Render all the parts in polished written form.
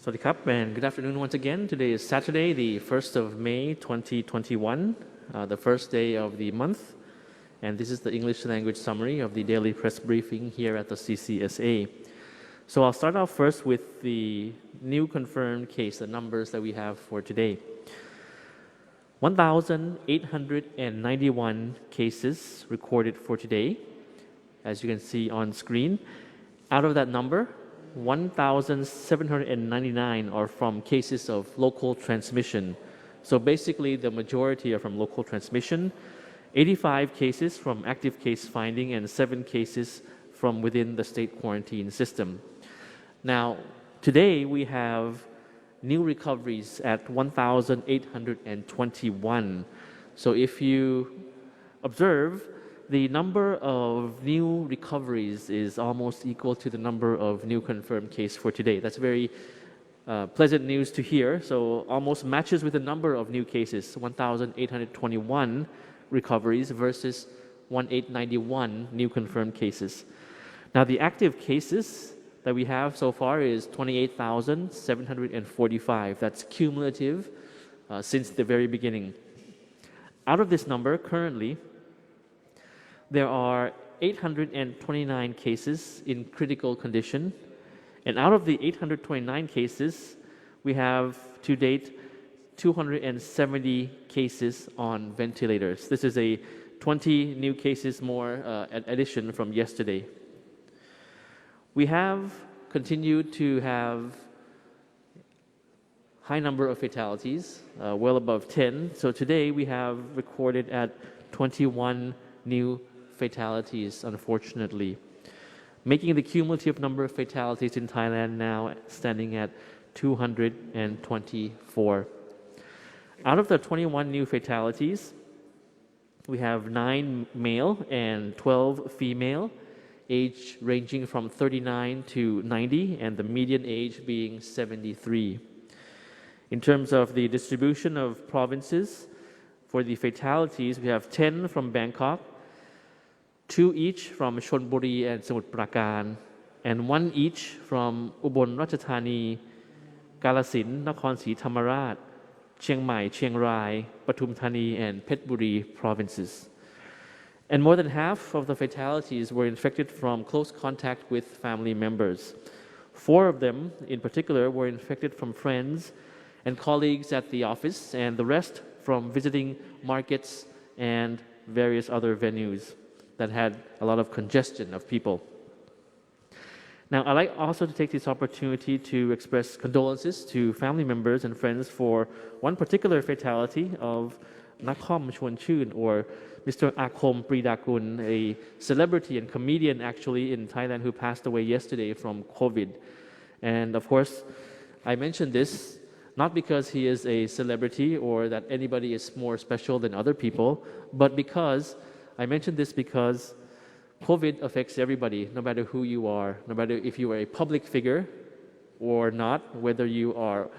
Swadikap and good afternoon once again. Today is Saturday, the 1st of May 2021, the first day of the month. And this is the English language summary of the daily press briefing here at the CCSA. So I'll start off first with the new confirmed case, the numbers that we have for today. 1,891 cases recorded for today, as you can see on screen. Out of that number, 1,799 are from cases of local transmission. So basically, the majority are from local transmission, 85 cases from active case finding, and 7 cases from within the state quarantine system. Now, today we have new recoveries at 1,821. So if you observe, the number of new recoveries is almost equal to the number of new confirmed cases for today. That's very pleasant news to hear. So almost matches with the number of new cases, 1,821 recoveries versus 1,891 new confirmed cases. Now the active cases that we have so far is 28,745. That's cumulative since the very beginning. Out of this number, currently, there are 829 cases in critical condition, and out of the 829 cases, we have to date 270 cases on ventilators. This is a 20 new cases more addition from yesterday. We have continued to have high number of fatalities, well above 10. So today we have recorded at 21 new fatalities, unfortunately, making the cumulative number of fatalities in Thailand now standing at 224. Out of the 21 new fatalities, we have 9 male and 12 female, age ranging from 39 to 90, and the median age being 73. In terms of the distribution of provinces, for the fatalities, we have 10 from Bangkok, 2 each from Chonburi and Samut Prakan, and 1 each from Ubon Ratchathani, Kalasin, Nakhonศรีธรรมราช Chiang Mai, Chiang Rai, Pathum Thani, and Phetchaburi provinces. And more than half of the fatalities were infected from close contact with family members. 4 of them, in particular, were infected from friends and colleagues at the office, and the rest from visiting markets and various other venues that had a lot of congestion of people. Now, I'd like also to take this opportunity to express condolences to family members and friends for one particular fatality of Nakhom Chonchun, or Mr. Akom Pridakun, a celebrity and comedian actually in Thailand who passed away yesterday from COVID. And of course, I mention this not because he is a celebrity or that anybody is more special than other people, but because I mention this because COVID affects everybody, no matter who you are, no matter if you are a public figure or not, whether you are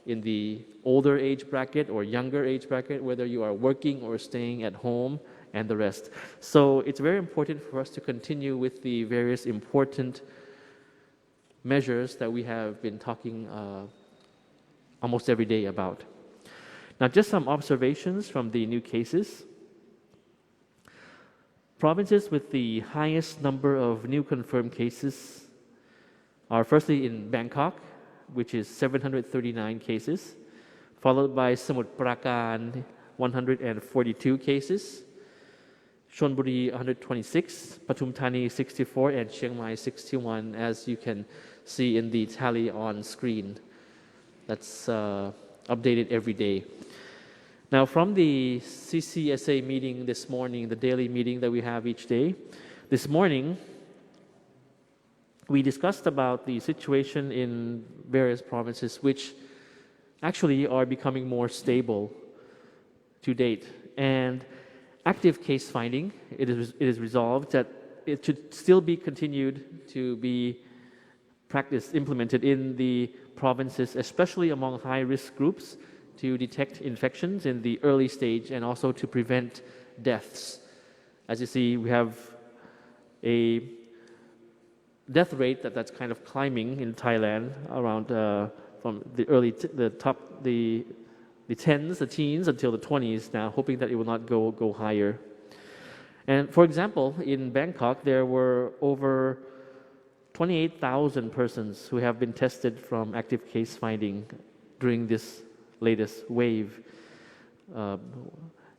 in the older age bracket or younger age bracket, whether you are working or staying at home, and the rest. So it's very important for us to continue with the various important measures that we have been talking almost every day about. Now, just some observations from the new cases. Provinces with the highest number of new confirmed cases are firstly in Bangkok, which is 739 cases, followed by Samut Prakan, 142 cases, Chonburi 126, Pathum Thani 64, and Chiang Mai 61, as you can see in the tally on screen. That's updated every day. Now, from the CCSA meeting this morning, the daily meeting that we have each day, this morning, we discussed about the situation in various provinces which actually are becoming more stable to date. And active case finding, it is resolved that it should still be continued to be practiced, implemented in the provinces, especially among high-risk groups, to detect infections in the early stage and also to prevent deaths. As you see, we have a death rate that's kind of climbing in Thailand, around the early, the tens, the teens until the 20s now, hoping that it will not go higher. And for example, in Bangkok, there were over 28,000 persons who have been tested from active case finding during this latest wave.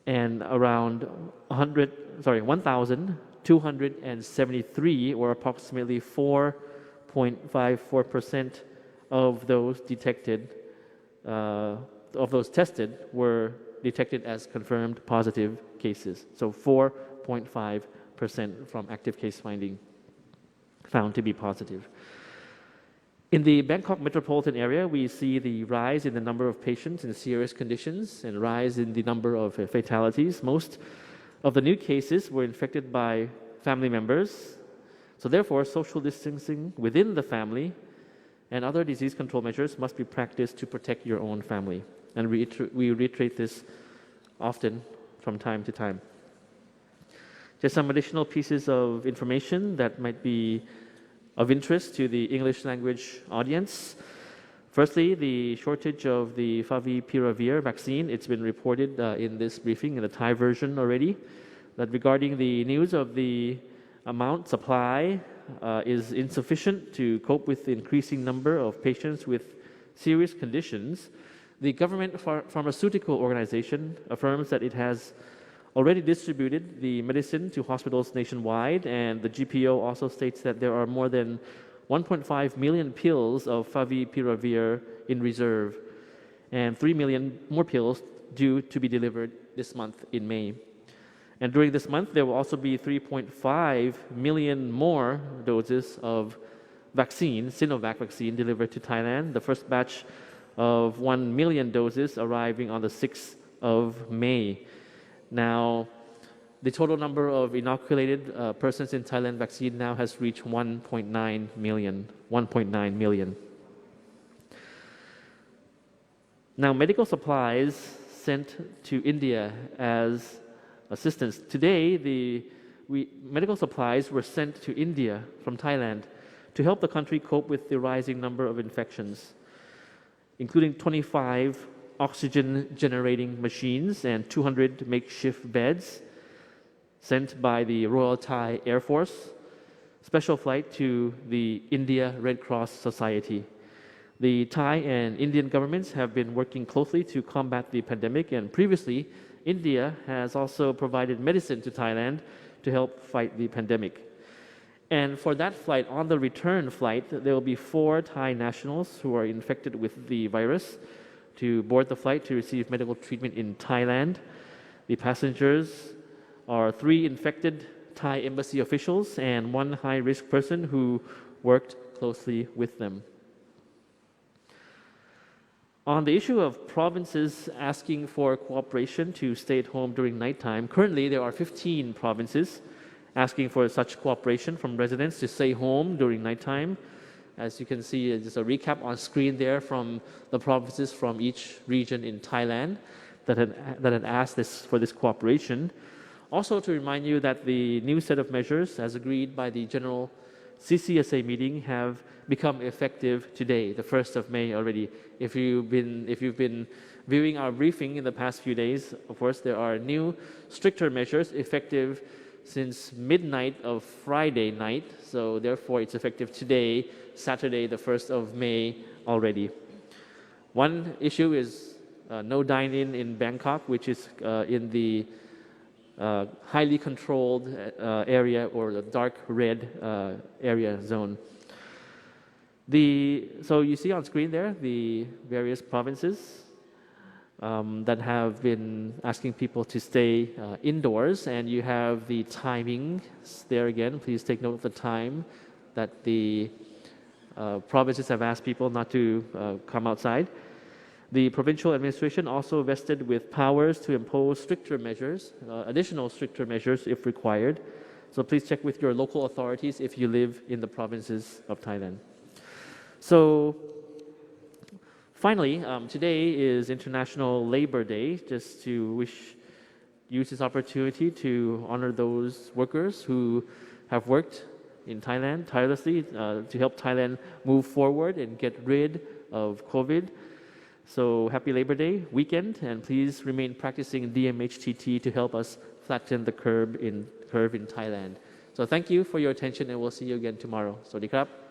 And around 1,273, or approximately 4.54% of those detected, of those tested were detected as confirmed positive cases. So 4.5% from active case finding found to be positive. In the Bangkok metropolitan area, we see the rise in the number of patients in serious conditions and rise in the number of fatalities. Most of the new cases were infected by family members. So therefore, social distancing within the family and other disease control measures must be practiced to protect your own family. And we reiterate this often from time to time. Just some additional pieces of information that might be of interest to the English language audience. Firstly, the shortage of the favipiravir vaccine. It's been reported in this briefing in the Thai version already, that regarding the news of the amount supply is insufficient to cope with the increasing number of patients with serious conditions. The government pharmaceutical organization affirms that it has already distributed the medicine to hospitals nationwide, and the GPO also states that there are more than 1.5 million pills of favipiravir in reserve, and 3 million more pills due to be delivered this month in May. And during this month, there will also be 3.5 million more doses of vaccine, Sinovac vaccine, delivered to Thailand. The first batch of 1 million doses arriving on the 6th of May. Now, the total number of inoculated persons in Thailand vaccine now has reached 1.9 million. 1.9 million. Now, medical supplies sent to India as assistance. Today, medical supplies were sent to India from Thailand to help the country cope with the rising number of infections, including 25 oxygen generating machines and 200 makeshift beds sent by the Royal Thai Air Force, special flight to the India Red Cross Society. The Thai and Indian governments have been working closely to combat the pandemic, and previously India has also provided medicine to Thailand to help fight the pandemic. And for that flight, on the return flight, there will be 4 Thai nationals who are infected with the virus to board the flight to receive medical treatment in Thailand. The passengers are 3 infected Thai embassy officials and 1 high-risk person who worked closely with them. On the issue of provinces asking for cooperation to stay at home during nighttime, currently there are 15 provinces asking for such cooperation from residents to stay home during nighttime. As you can see, just a recap on screen there from the provinces from each region in Thailand that had asked for this cooperation. Also to remind you that the new set of measures, as agreed by the General CCSA meeting, have become effective today, the 1st of May already. If you've been viewing our briefing in the past few days, of course, there are new stricter measures effective since midnight of Friday night. So therefore, it's effective today, Saturday, the 1st of May already. One issue is no dine-in in Bangkok, which is in the highly controlled area, or the dark red area zone. So you see on screen there the various provinces that have been asking people to stay indoors, and you have the timings there again. Please take note of the time that the provinces have asked people not to come outside. The provincial administration also vested with powers to impose stricter measures, additional stricter measures if required. So please check with your local authorities if you live in the provinces of Thailand. So finally, today is International Labor Day. Just to use this opportunity to honor those workers who have worked in Thailand tirelessly to help Thailand move forward and get rid of COVID. So happy Labor Day weekend, and please remain practicing DMHTT to help us flatten the curve in Thailand. So thank you for your attention, and we'll see you again tomorrow. สวัสดีครับ